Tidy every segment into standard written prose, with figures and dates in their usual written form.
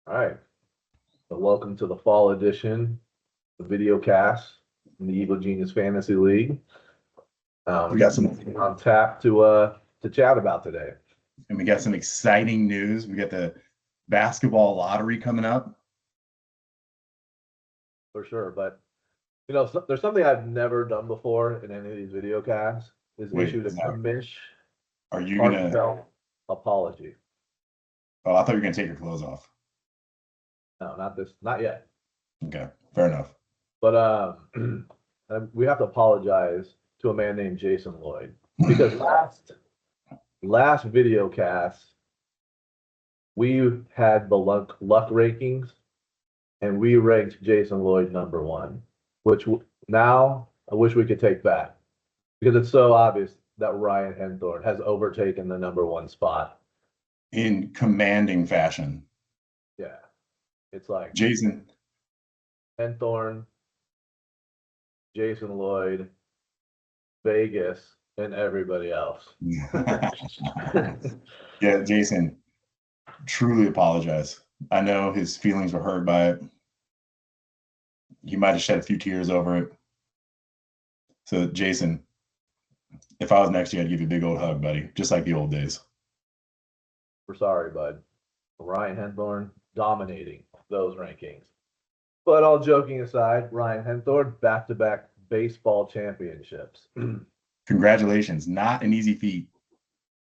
All right. So welcome to the fall edition of VideoCast in the Evil Genius Fantasy League. We got some on tap to chat about today. And we got some exciting news. We got the basketball lottery coming up. For sure. But, there's something I've never done before in any of these video casts is issued a commish Are you going to apology. Oh, I thought you were going to take your clothes off. No, not yet. Okay, fair enough. But we have to apologize to a man named Jason Lloyd because last video cast we had the luck rankings and we ranked Jason Lloyd number 1, which now I wish we could take back because it's so obvious that Ryan Henthorn has overtaken the number 1 spot in commanding fashion. Yeah, it's like Jason Henthorn, Jason Lloyd, Vegas, and everybody else. Yeah, Jason, truly apologize. I know his feelings were hurt by it. He might have shed a few tears over it. So, Jason, if I was next to you, I'd give you a big old hug, buddy, just like the old days. We're sorry, bud. Ryan Henthorn dominating those rankings. But all joking aside, Ryan Henthorn back-to-back baseball championships. Congratulations. Not an easy feat.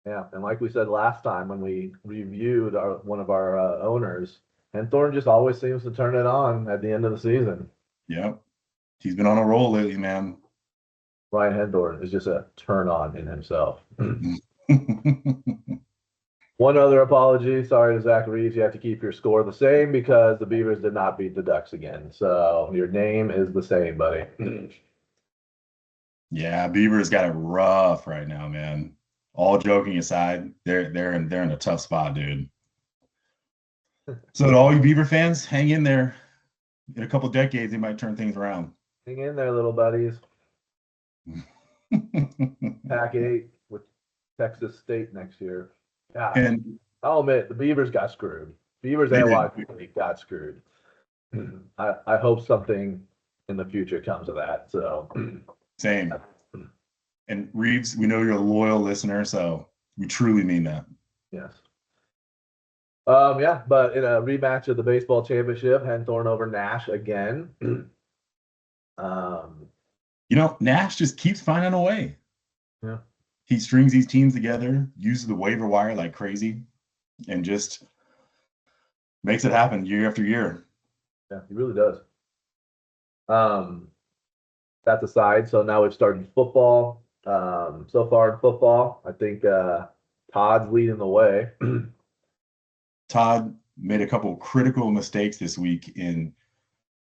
Yeah, and like we said last time when we reviewed one of our owners, Henthorn just always seems to turn it on at the end of the season. Yep. He's been on a roll lately, man. Ryan Henthorn is just a turn on in himself. One other apology. Sorry to Zach Reeves. You have to keep your score the same because the Beavers did not beat the Ducks again. So your name is the same, buddy. Yeah, Beavers got it rough right now, man. All joking aside, they're in a tough spot, dude. So to all you Beaver fans, hang in there. In a couple decades, they might turn things around. Hang in there, little buddies. Pack 8 with Texas State next year. God, and I'll admit the Beavers got screwed. Beavers and Washington got screwed. I hope something in the future comes of that. So same. And Reeves, we know you're a loyal listener, so we truly mean that. Yes. Yeah, but in a rematch of the baseball championship, Henthorn over Nash again. Nash just keeps finding a way. Yeah. He strings these teams together, uses the waiver wire like crazy, and just makes it happen year after year. Yeah, he really does. That's aside. So now we've started football. So far in football, I think Todd's leading the way. Todd made a couple critical mistakes this week in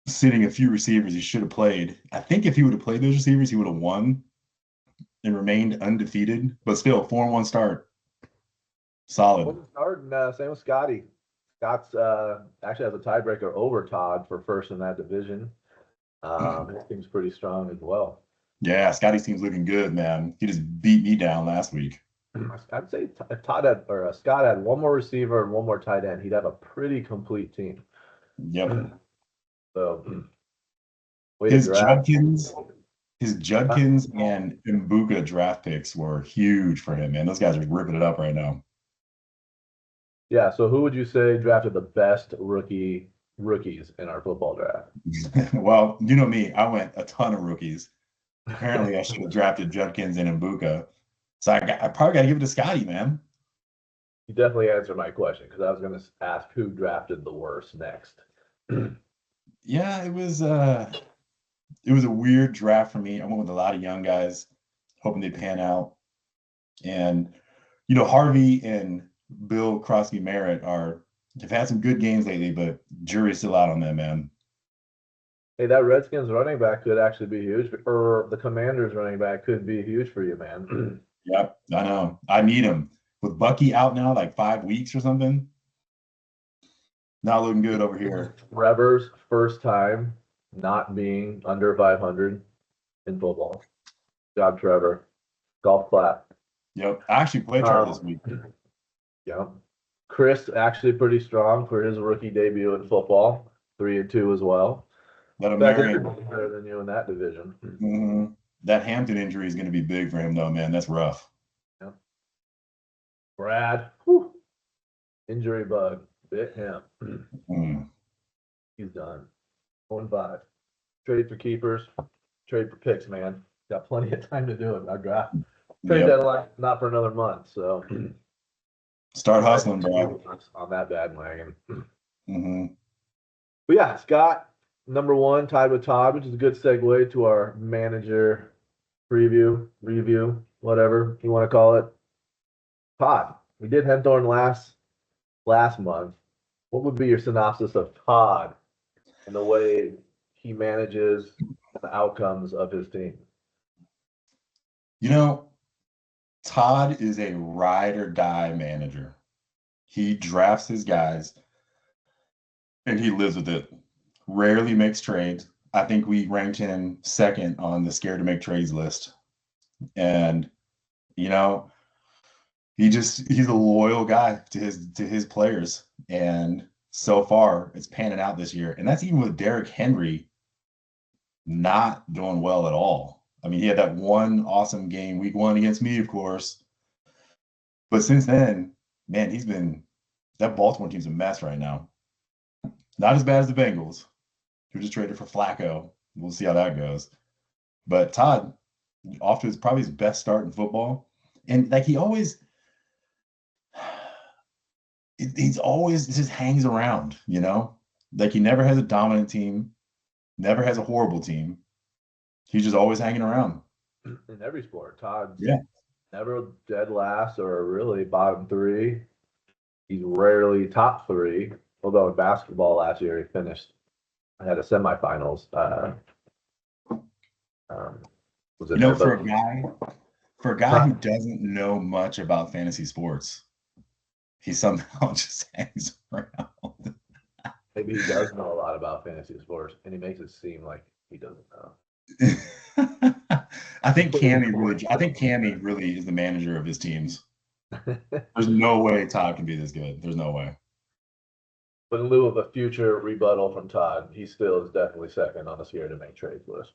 sitting a few receivers he should have played. I think if he would have played those receivers, he would have won and remained undefeated. But still, 4-1 start. Solid. Start, and same with Scotty. Scott's actually has a tiebreaker over Todd for first in that division. His team's pretty strong as well. Yeah, Scotty's team's looking good, man. He just beat me down last week. I'd say if Scott had one more receiver and one more tight end, he'd have a pretty complete team. Yep. So his Judkins and Mbuka draft picks were huge for him, man. Those guys are ripping it up right now. Yeah. So who would you say drafted the best rookies in our football draft? Well, you know me, I went a ton of rookies. Apparently, I should have drafted Judkins and Mbuka. So I probably got to give it to Scotty, man. You definitely answered my question because I was going to ask who drafted the worst next. Yeah, it was a weird draft for me. I went with a lot of young guys, hoping they'd pan out. And, Harvey and Bill Crosby Merritt have had some good games lately, but jury's still out on them, man. Hey, that Redskins running back could actually be huge, or the Commanders running back could be huge for you, man. Yep, I know. I need him. With Bucky out now, like 5 weeks or something. Not looking good over here. Trevor's first time not being under 500 in football. Job, Trevor. Golf clap. Yep. I actually played Trevor this week. Yeah. Chris actually pretty strong for his rookie debut in football, 3-2 as well. Let him That's marry. better than you in that division. Mm-hmm. That Hampton injury is going to be big for him, though, man. That's rough. Yeah. Brad, whew, injury bug, bit him. Mm. He's done. 1-5. Trade for keepers, trade for picks, man. Got plenty of time to do it. Our draft trade Yep. deadline not for another month, so Start hustling, bro. on that bandwagon. Mm-hmm. But yeah, Scott, number one, tied with Todd, which is a good segue to our manager review, whatever you want to call it. Todd, we did Henthorn last month. What would be your synopsis of Todd and the way he manages the outcomes of his team? You know, Todd is a ride or die manager. He drafts his guys and he lives with it. Rarely makes trades. I think we ranked him second on the scared to make trades list. And, you know, he's a loyal guy to his players. And so far it's panning out this year. And that's even with Derrick Henry not doing well at all. I mean, he had that one awesome game week 1 against me, of course. But since then, man, that Baltimore team's a mess right now. Not as bad as the Bengals, who just traded for Flacco. We'll see how that goes. But Todd, off to probably his best start in football. And like he's always just hangs around, you know? Like he never has a dominant team, never has a horrible team. He's just always hanging around. In every sport, Todd's Yeah. never dead last or really bottom 3. He's rarely top 3. Although in basketball last year he finished had a semifinals. Was it For a guy who doesn't know much about fantasy sports, he somehow just hangs around. Maybe he does know a lot about fantasy sports, and he makes it seem like he doesn't know. I think Cammy really is the manager of his teams. There's no way Todd can be this good. There's no way. But in lieu of a future rebuttal from Todd, he still is definitely second on the scared to make trades list.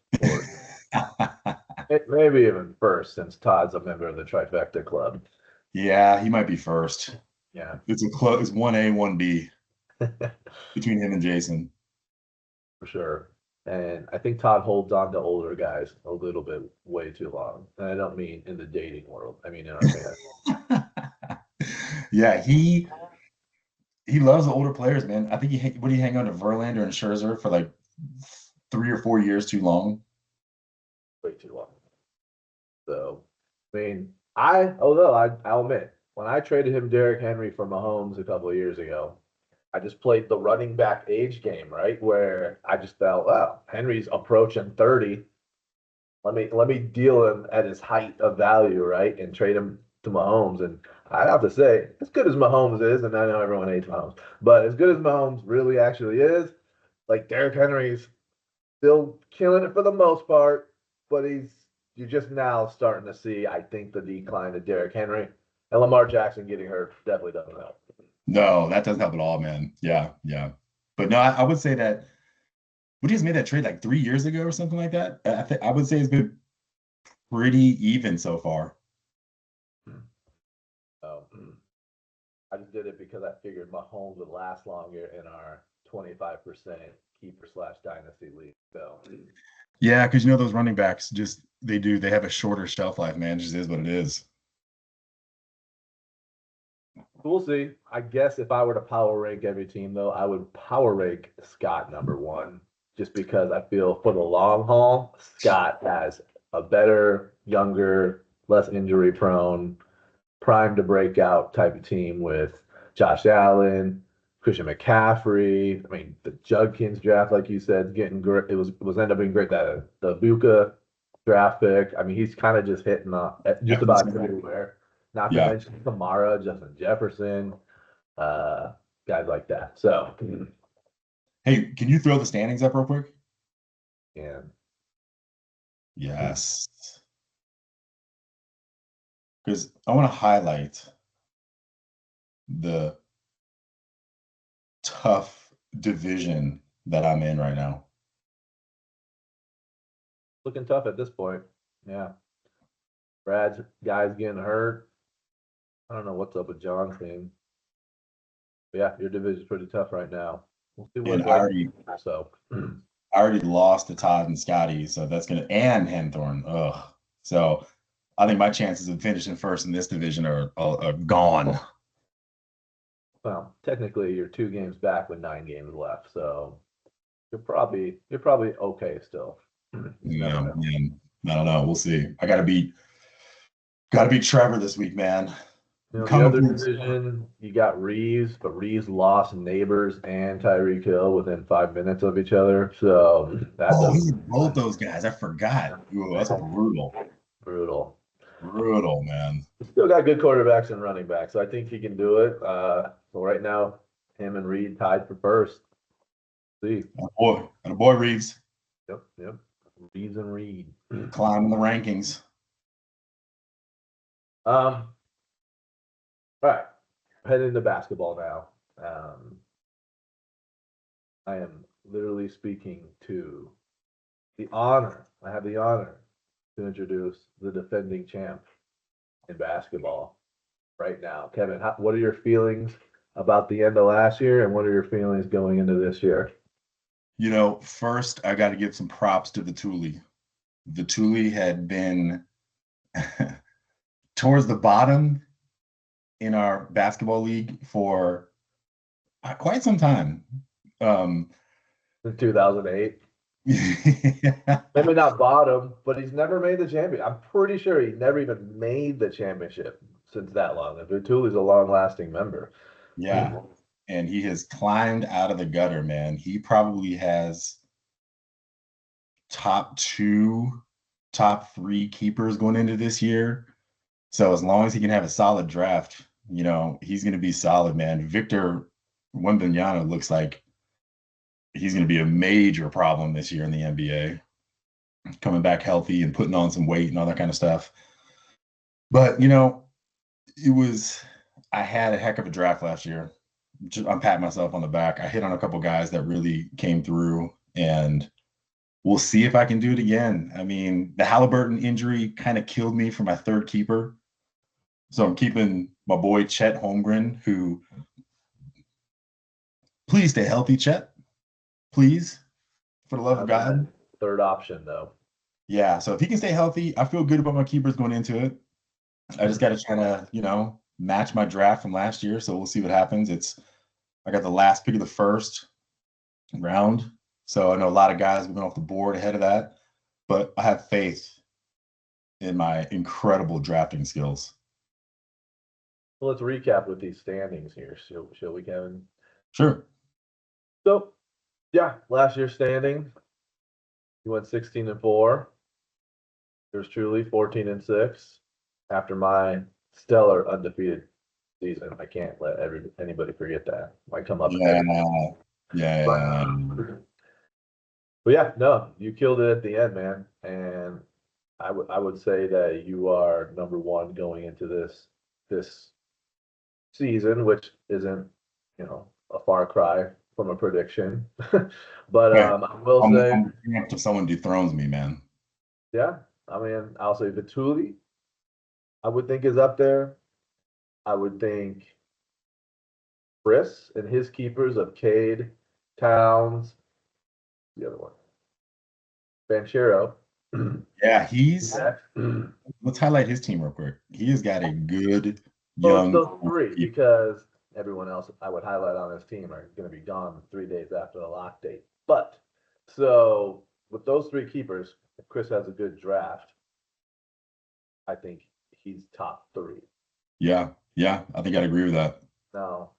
Maybe even first, since Todd's a member of the Trifecta Club. Yeah, he might be first. Yeah, it's 1A, 1B between him and Jason. For sure. And I think Todd holds on to older guys a little bit way too long. And I don't mean in the dating world. I mean in our fans. Yeah, he loves the older players, man. I think he hang on to Verlander and Scherzer for like 3 or 4 years too long. Way too long. So, I mean, I'll admit, when I traded him Derrick Henry for Mahomes a couple of years ago, I just played the running back age game, right? Where I just felt, well, Henry's approaching 30. Let me deal him at his height of value, right? And trade him to Mahomes. And I have to say, as good as Mahomes is, and I know everyone hates Mahomes, but as good as Mahomes really actually is, like Derrick Henry's still killing it for the most part, but you're just now starting to see, I think, the decline of Derrick Henry. And Lamar Jackson getting hurt definitely doesn't help. No, that doesn't help at all, man. Yeah. But no, I would say that we just made that trade like 3 years ago or something like that. I would say it's been pretty even so far. Oh, I just did it because I figured Mahomes would last longer in our 25% keeper/dynasty league. So yeah, because those running backs they have a shorter shelf life, man. It just is what it is. we'll see. I guess if I were to power rank every team, though, I would power rank Scott number 1, just because I feel for the long haul, Scott has a better, younger, less injury prone, prime to break out type of team with Josh Allen, Christian McCaffrey. I mean, the Judkins draft, like you said, getting great. It was ended up being great. That the Buka draft pick. I mean, he's kind of just hitting just about everywhere. Not to mention Kamara, Justin Jefferson, guys like that. So, hey, can you throw the standings up real quick? and yes, because I want to highlight the tough division that I'm in right now. Looking tough at this point. Yeah. Brad's guys getting hurt. I don't know what's up with John's team. But yeah, your division's pretty tough right now. We'll see what And I already lost to Todd and Scotty, so that's gonna and Henthorn. Ugh. So I think my chances of finishing first in this division are gone. Well, technically you're 2 games back with 9 games left, so you're probably okay still. Yeah, man. I don't know. We'll see. I gotta beat Trevor this week, man. You know, the other division, you got Reeves, but Reeves lost Neighbors and Tyreek Hill within 5 minutes of each other. So that's both those guys. I forgot. Ooh, that's brutal. Brutal, man. Still got good quarterbacks and running backs, so I think he can do it. So right now, him and Reed tied for first. See. Boy, Reeves. Yep. Reeves and Reed. Climbing the rankings. All right. Heading into basketball now. I am literally speaking to I have the honor to introduce the defending champ in basketball right now. Kevin, what are your feelings about the end of last year, and what are your feelings going into this year? You know, first I got to give some props to the Thule. The Thule had been towards the bottom in our basketball league for quite some time. In 2008. Yeah. Maybe not bottom, but he's never made the championship. I'm pretty sure he never even made the championship since that long. Thule's a long-lasting member. Yeah. And he has climbed out of the gutter, man. He probably has top 2, top 3 keepers going into this year. So as long as he can have a solid draft, you know, he's going to be solid, man. Victor Wembanyama looks like he's going to be a major problem this year in the NBA, coming back healthy and putting on some weight and all that kind of stuff. But, you know, I had a heck of a draft last year. I'm patting myself on the back. I hit on a couple guys that really came through, and we'll see if I can do it again. I mean, the Halliburton injury kind of killed me for my third keeper. So I'm keeping my boy Chet Holmgren, who, please stay healthy, Chet. Please, for the love of God. Third option, though. Yeah, so if he can stay healthy, I feel good about my keepers going into it. I just got to try to, you know, match my draft from last year. So we'll see what happens. I got the last pick of the first round. So I know a lot of guys have been off the board ahead of that, but I have faith in my incredible drafting skills. Well, let's recap with these standings here, shall we, Kevin? Sure. So, yeah, last year's standing, you went 16-4. Yours truly 14-6. After my stellar undefeated season, I can't let anybody forget that. Might come up. Yeah. But yeah, no, you killed it at the end, man. And I would say that you are number 1 going into this season, which isn't, you know, a far cry from a prediction. But I will say, if someone dethrones me, man. Yeah, I mean, I'll say Vituli, I would think is up there. I would think Chris and his keepers of Cade, Towns, the other one, Banchero. Yeah, let's highlight his team real quick. He has got a good young. Those 3, because everyone else I would highlight on his team are going to be gone 3 days after the lock date. But so with those 3 keepers, if Chris has a good draft, I think he's top 3. Yeah, I think I'd agree with that. Now,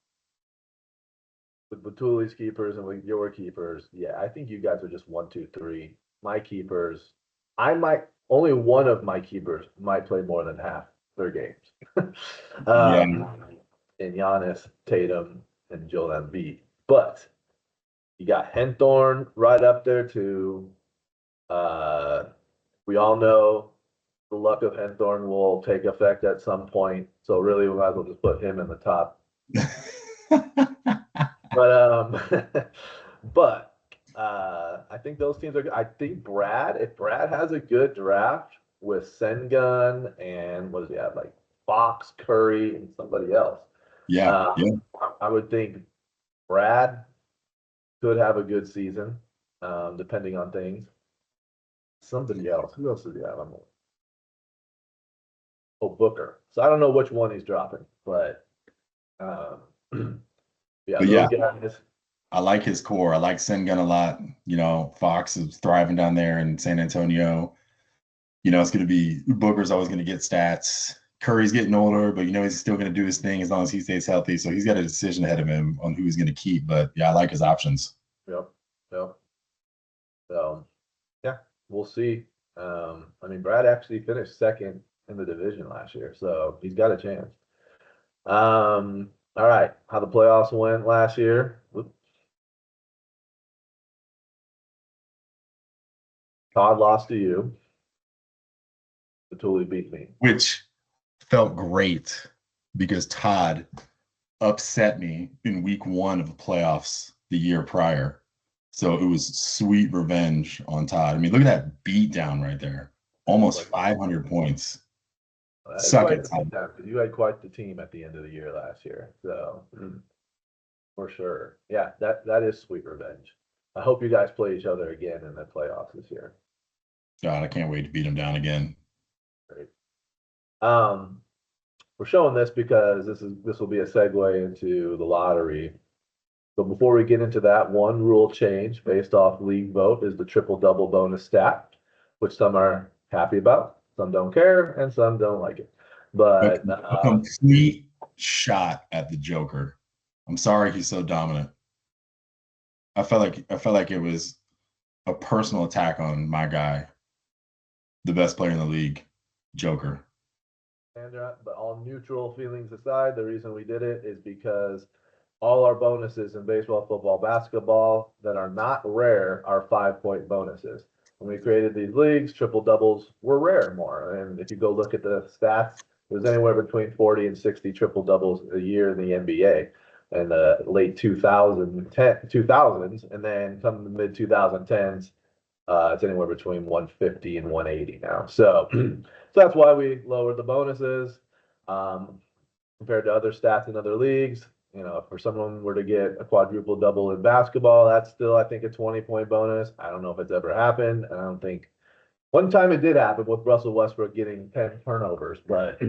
with Batuli's keepers and with your keepers, yeah, I think you guys are just 1, 2, 3. My keepers, only one of my keepers might play more than half their games. And Giannis, Tatum, and Joel Embiid. But you got Henthorn right up there too. We all know the luck of Henthorn will take effect at some point. So really, we might as well just put him in the top But but I think those teams are good. I think if Brad has a good draft with Sengun and what does he have, like Fox, Curry, and somebody else. Yeah, yeah. I would think Brad could have a good season, depending on things. Somebody else. Who else does he have? Booker. So I don't know which one he's dropping, but yeah, But those yeah, guys. I like his core. I like Sengun a lot. You know, Fox is thriving down there in San Antonio. You know, it's going to be Booker's always going to get stats. Curry's getting older, but you know he's still going to do his thing as long as he stays healthy. So he's got a decision ahead of him on who he's going to keep. But yeah, I like his options. Yep. Yep. So yeah, we'll see. I mean, Brad actually finished second in the division last year, so he's got a chance. All right, how the playoffs went last year. Whoops. Todd lost to you. Totally beat me. Which felt great because Todd upset me in week 1 of the playoffs the year prior. So it was sweet revenge on Todd. I mean, look at that beat down right there. Almost 500 points. Suck it, Todd. You had quite the team at the end of the year last year. So for sure. Yeah, that is sweet revenge. I hope you guys play each other again in the playoffs this year. God, I can't wait to beat him down again. Great. We're showing this because this will be a segue into the lottery. But before we get into that, one rule change based off league vote is the triple double bonus stat, which some are happy about, some don't care, and some don't like it. But a complete shot at the Joker. I'm sorry he's so dominant. I felt like it was a personal attack on my guy, the best player in the league, Joker. But all neutral feelings aside, the reason we did it is because all our bonuses in baseball, football, basketball that are not rare are 5-point bonuses. When we created these leagues, triple doubles were rare more. And if you go look at the stats, it was anywhere between 40 and 60 triple doubles a year in the NBA in the late 2000s. And then come the mid 2010s, it's anywhere between 150 and 180 now. So, so that's why we lowered the bonuses compared to other stats in other leagues. You know, if for someone were to get a quadruple double in basketball, that's still, I think, a 20-point bonus. I don't know if it's ever happened. I don't think one time it did happen with Russell Westbrook getting 10 turnovers, but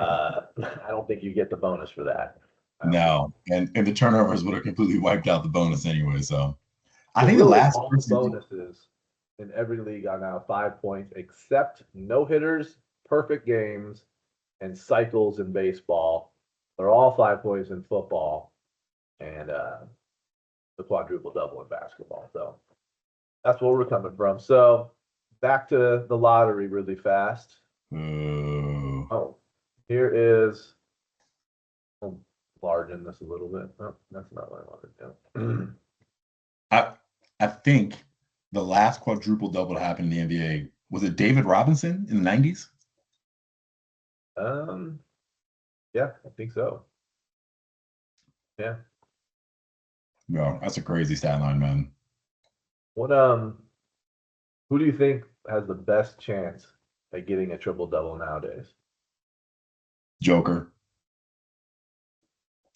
I don't think you get the bonus for that. No, and the turnovers would have completely wiped out the bonus anyway. So I think really the last bonuses in every league are now 5 points, except no hitters, perfect games, and cycles in baseball. They're all 5 points in football, and the quadruple double in basketball. So that's where we're coming from. So back to the lottery really fast. Oh, here is. I'll largen this a little bit. Oh, that's not what I wanted to do. I think the last quadruple double to happen in the NBA was it David Robinson in the 90s? Yeah, I think so. Yeah. No, that's a crazy stat line, man. What who do you think has the best chance at getting a triple double nowadays? Joker.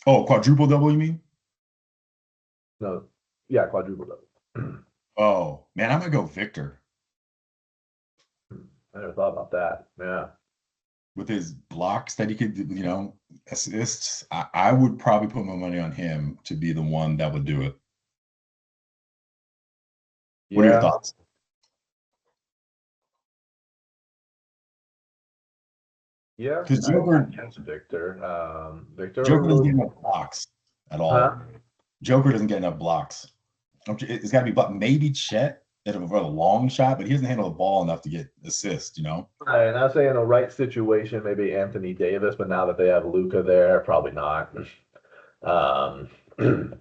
Oh, quadruple double, you mean? No, yeah, quadruple double. Oh man, I'm gonna go Victor. I never thought about that. Yeah. With his blocks that he could, you know, assists, I would probably put my money on him to be the one that would do it. Yeah. What are your thoughts? Yeah, because Joker against Victor. Victor doesn't get enough blocks at all. Huh? Joker doesn't get enough blocks. It's got to be maybe Chet at a long shot, but he doesn't handle the ball enough to get assists, you know? Right, and I was saying in the right situation, maybe Anthony Davis, but now that they have Luka there, probably not. I don't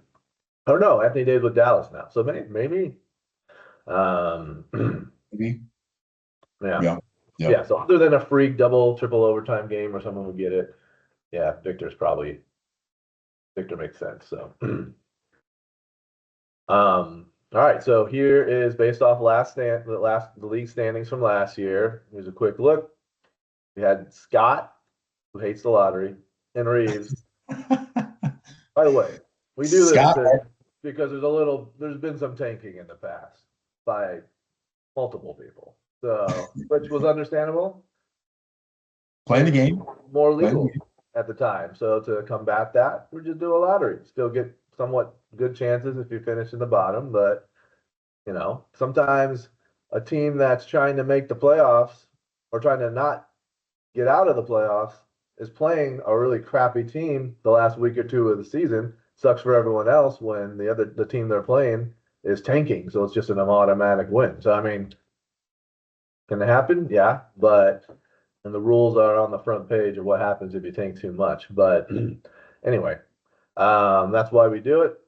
know. Anthony Davis with Dallas now. So maybe. Maybe. Yeah. Yeah. So other than a freak double, triple overtime game where someone would get it, yeah, Victor makes sense. So All right, so here is based off the league standings from last year. Here's a quick look. We had Scott, who hates the lottery, and Reeves. By the way, we do this Scott, because there's been some tanking in the past by multiple people. So, which was understandable. playing the game. More Playing the legal game. at the time. So to combat that, we just do a lottery. Still get somewhat good chances if you finish in the bottom, but sometimes a team that's trying to make the playoffs or trying to not get out of the playoffs is playing a really crappy team the last week or two of the season. Sucks for everyone else when the team they're playing is tanking, so it's just an automatic win. So I mean, can it happen? Yeah, but and the rules are on the front page of what happens if you tank too much. But anyway, that's why we do it.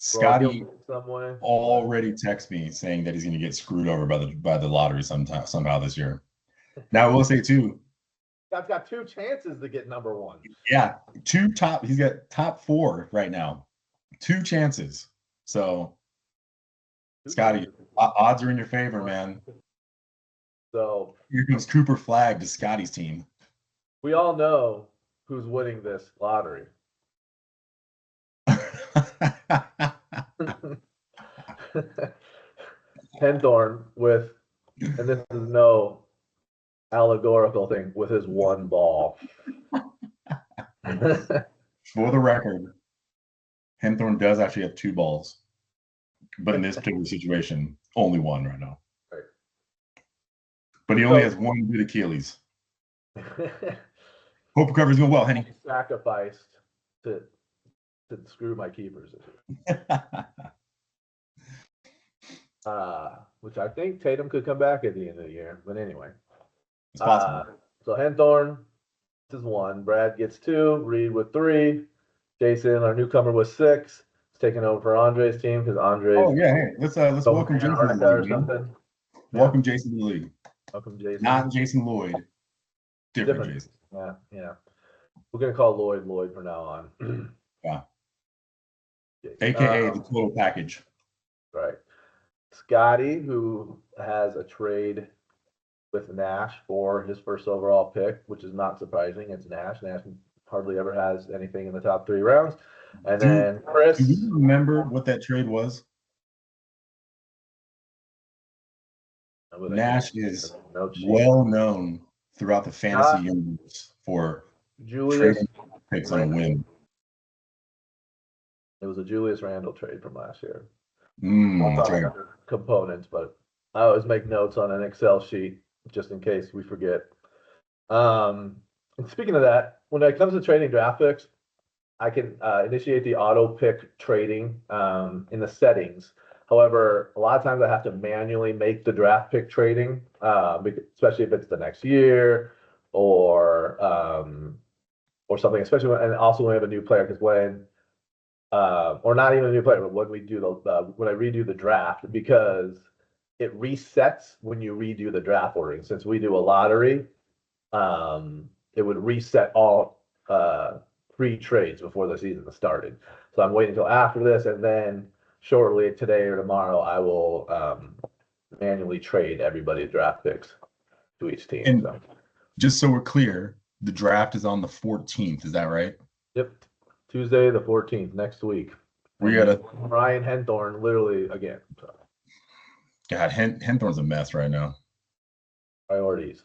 Scotty some way. already texted me saying that he's going to get screwed over by the lottery somehow this year. Now I will say too. Scott's got 2 chances to get number 1. Yeah, he's got top 4 right now. 2 chances. So, Scotty, odds are in your favor, man. So here comes Cooper Flagg to Scotty's team. We all know who's winning this lottery. Henthorn and this is no allegorical thing, with his 1 ball. For the record, Henthorn does actually have 2 balls, but in this particular situation, only 1 right now. Right. But he only has 1 good Achilles. Hope recovery's going well, Henny. Sacrificed to screw my keepers this year. Which I think Tatum could come back at the end of the year. But anyway. It's possible. So Henthorn, this is 1. Brad gets 2. Reed with 3. Jason, our newcomer, with 6. He's taking over for Andre's team because Andre's. Oh yeah, hey, let's welcome Jason to the league. Welcome Jason to the league. Welcome Jason. Not Jason Lloyd. Different Jason. Yeah. We're gonna call Lloyd from now on. Yeah. AKA the total package. Right. Scotty, who has a trade with Nash for his first overall pick, which is not surprising. It's Nash. Nash hardly ever has anything in the top 3 rounds. And then Chris. Do you remember what that trade was? Nash is well known throughout the fantasy universe for trading picks on a whim. It was a Julius Randle trade from last year. That's right. Components, but I always make notes on an Excel sheet just in case we forget. And speaking of that, when it comes to trading draft picks, I can initiate the auto pick trading in the settings. However, a lot of times I have to manually make the draft pick trading, especially if it's the next year or something. Especially and also when we have a new player, because or not even a new player, but when we do when I redo the draft, because it resets when you redo the draft ordering. Since we do a lottery, it would reset all 3 trades before the season started. So I'm waiting until after this, and then shortly today or tomorrow, I will manually trade everybody's draft picks to each team. And just so we're clear, the draft is on the 14th. Is that right? Yep. Tuesday the 14th, next week. We got Ryan Henthorn literally again. So. God, Henthorn's a mess right now. Priorities.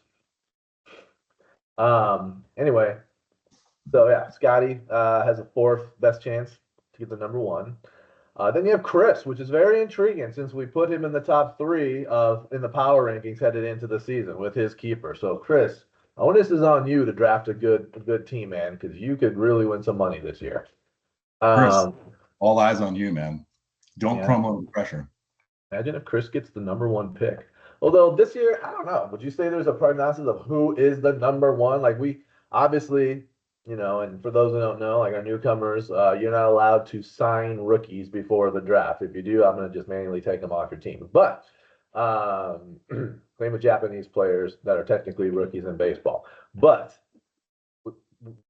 Anyway, so yeah, Scotty has a 4th best chance to get the number 1. Then you have Chris, which is very intriguing since we put him in the top 3 in the power rankings headed into the season with his keeper. So Chris, onus is on you to draft a good team, man, because you could really win some money this year. Chris, all eyes on you, man. Don't crumble under pressure. Imagine if Chris gets the number 1 pick. Although this year, I don't know. Would you say there's a prognosis of who is the number 1? Like we obviously, and for those who don't know, like our newcomers, you're not allowed to sign rookies before the draft. If you do, I'm going to just manually take them off your team. But same with Japanese players that are technically rookies in baseball. But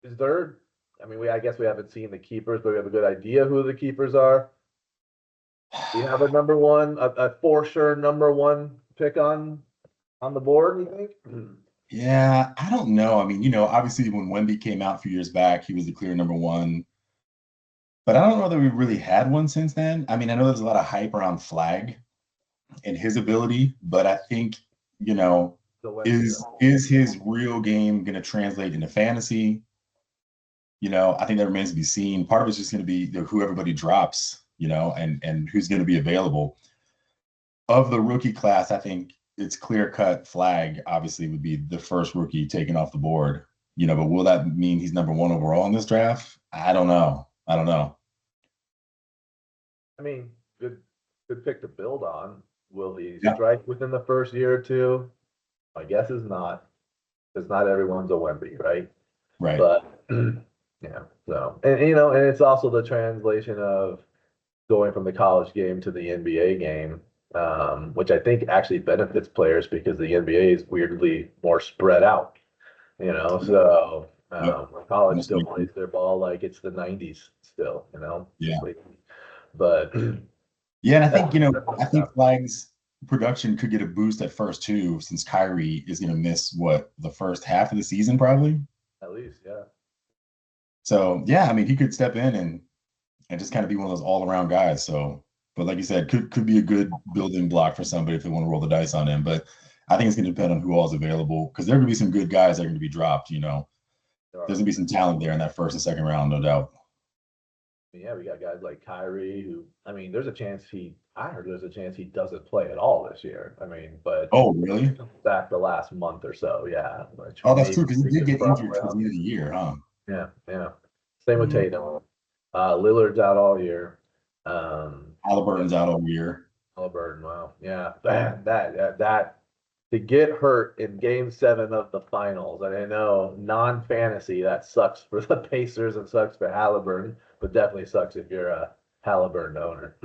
is there? I mean, I guess we haven't seen the keepers, but we have a good idea who the keepers are. Do you have a number one, a for sure number one pick on the board, you think? Yeah, I don't know. I mean, obviously when Wemby came out a few years back, he was the clear number one. But I don't know that we've really had one since then. I mean, I know there's a lot of hype around Flag and his ability, but I think, is his real game going to translate into fantasy? I think that remains to be seen. Part of it's just going to be who everybody drops, and who's going to be available. Of the rookie class, I think it's clear cut. Flag obviously would be the first rookie taken off the board, but will that mean he's number one overall in this draft? I don't know. I mean, good pick to build on. Will he strike within the first year or two? My guess is not, because not everyone's a Wemby, right? Right. But yeah, so and it's also the translation of going from the college game to the NBA game, which I think actually benefits players because the NBA is weirdly more spread out, so college still plays their ball like it's the 90s still, Yeah. But yeah, and I think Flag's production could get a boost at first too, since Kyrie is going to miss the first half of the season probably. At least, yeah. So yeah, I mean, he could step in and just kind of be one of those all around guys. So, but like you said, could be a good building block for somebody if they want to roll the dice on him. But I think it's going to depend on who all is available, because there are going to be some good guys that are going to be dropped. There's going to be some talent there in that first and second round, no doubt. Yeah, we got guys like Kyrie who, I mean, there's a chance I heard there's a chance he doesn't play at all this year. I mean, but oh, really? Back the last month or so, yeah. Oh, that's true, because he did get injured towards the end of the year, huh? Yeah. Same with Tatum. Lillard's out all year. Halliburton's out all year. Halliburton, wow, yeah, that to get hurt in Game 7 of the finals, and I know non-fantasy that sucks for the Pacers and sucks for Halliburton, but definitely sucks if you're a Halliburton owner.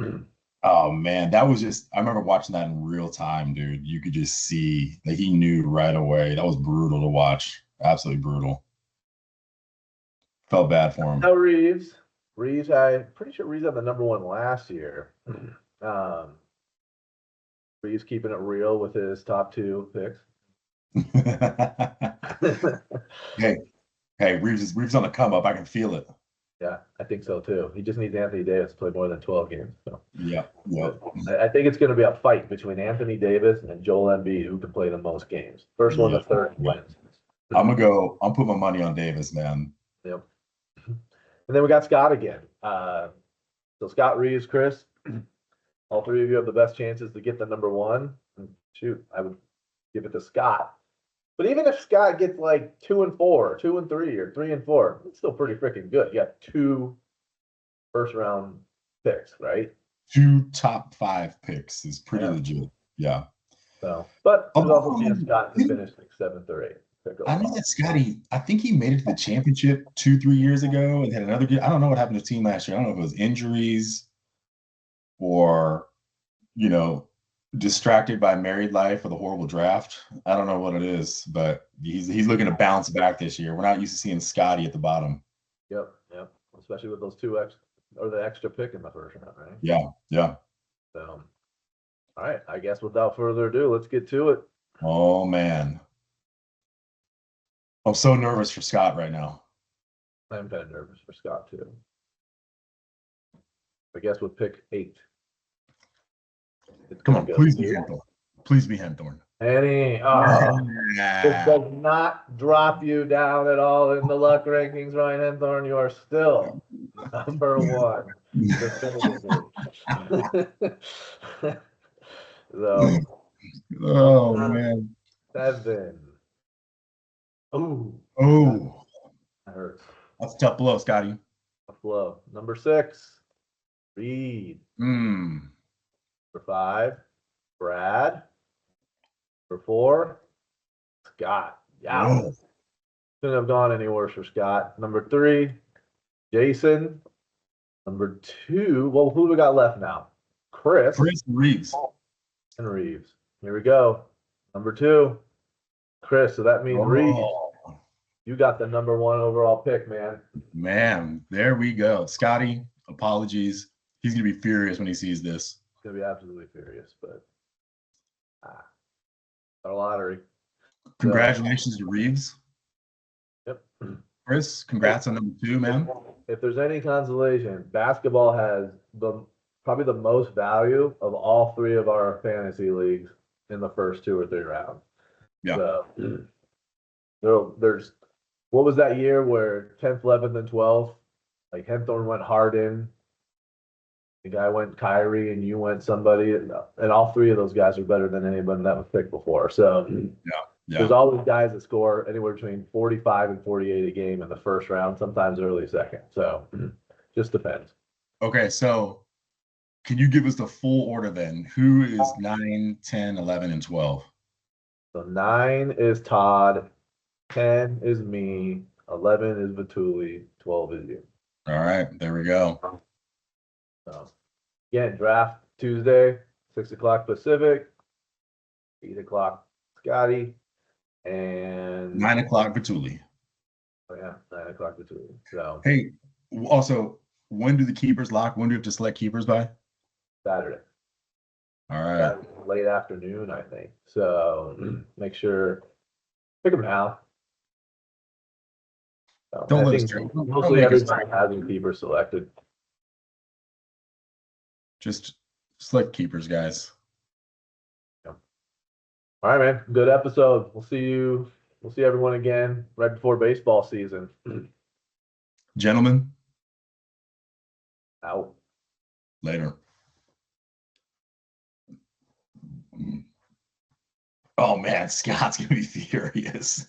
Oh man, that was I remember watching that in real time, dude. You could just see that he knew right away. That was brutal to watch. Absolutely brutal. Felt bad for him. Now Reeves, I'm pretty sure Reeves had the number one last year. Reeves keeping it real with his top two picks. Hey, Reeves is on the come up. I can feel it. Yeah, I think so too. He just needs Anthony Davis to play more than 12 games. So yeah. I think it's going to be a fight between Anthony Davis and Joel Embiid, who can play the most games. First one to third wins. I'm putting my money on Davis, man. Yep. And then we got Scott again. So Scott, Reeves, Chris, all three of you have the best chances to get the number one. Shoot, I would give it to Scott. But even if Scott gets like 2 and 4, 2 and 3, or 3 and 4, it's still pretty freaking good. You got 2 first round picks, right? 2 top 5 picks is pretty legit. Yeah. So, but there's also a chance Scott to finish like 7th or 8th. I know that Scotty, I think he made it to the championship 2-3 years ago and had another good. I don't know what happened to the team last year. I don't know if it was injuries or, distracted by married life or the horrible draft. I don't know what it is, but he's looking to bounce back this year. We're not used to seeing Scotty at the bottom. Yep. Especially with those 2 the extra pick in the first round, right? Yeah. So, all right. I guess without further ado, let's get to it. Oh man, I'm so nervous for Scott right now. I'm kind of nervous for Scott too. I guess with pick 8. Come on, please be Henthorn. Please be Henthorn. This does not drop you down at all in the luck rankings, Ryan Henthorn. You are still number 1. So, man. 7. Oh, that hurts. That's a tough blow, Scotty. Tough blow. Number 6, Reed. Number 5, Brad. Number 4, Scott. Yeah. Couldn't have gone any worse for Scott. Number 3, Jason. Number 2, well, who do we got left now? Chris Reeves. And Reeves. Here we go. Number 2, Chris. So that means Reeves. You got the number 1 overall pick, man. Man, there we go. Scotty, apologies. He's going to be furious when he sees this. gonna be absolutely furious. But our lottery. Congratulations to Reeves. Yep. Chris, congrats on number 2, man. If there's any consolation, basketball has probably the most value of all 3 of our fantasy leagues in the first 2 or 3 rounds. Yeah. So there's what was that year where 10th, 11th, and 12th, like Henthorne went Harden, the guy went Kyrie, and you went somebody, and all 3 of those guys are better than anybody that was picked before. So there's always guys that score anywhere between 45 and 48 a game in the first round, sometimes early second. So just depends. Okay, so can you give us the full order then? Who is 9, 10, 11, and 12? So 9 is Todd, 10 is me, 11 is Vituli, 12 is you. All right, there we go. So again, draft Tuesday, 6 o'clock Pacific, 8 o'clock Scotty, and 9 o'clock Vituli. Oh yeah, 9 o'clock Vituli. So Hey, also, when do the keepers lock? When do you have to select keepers by? Saturday. All right. Saturday, late afternoon, I think. So make sure pick them now. So, Don't I let us think drink. mostly everybody has a keeper selected. Just select keepers, guys. Yeah. All right, man. Good episode. We'll see everyone again right before baseball season. Gentlemen, Out. later. Oh man, Scott's gonna be furious.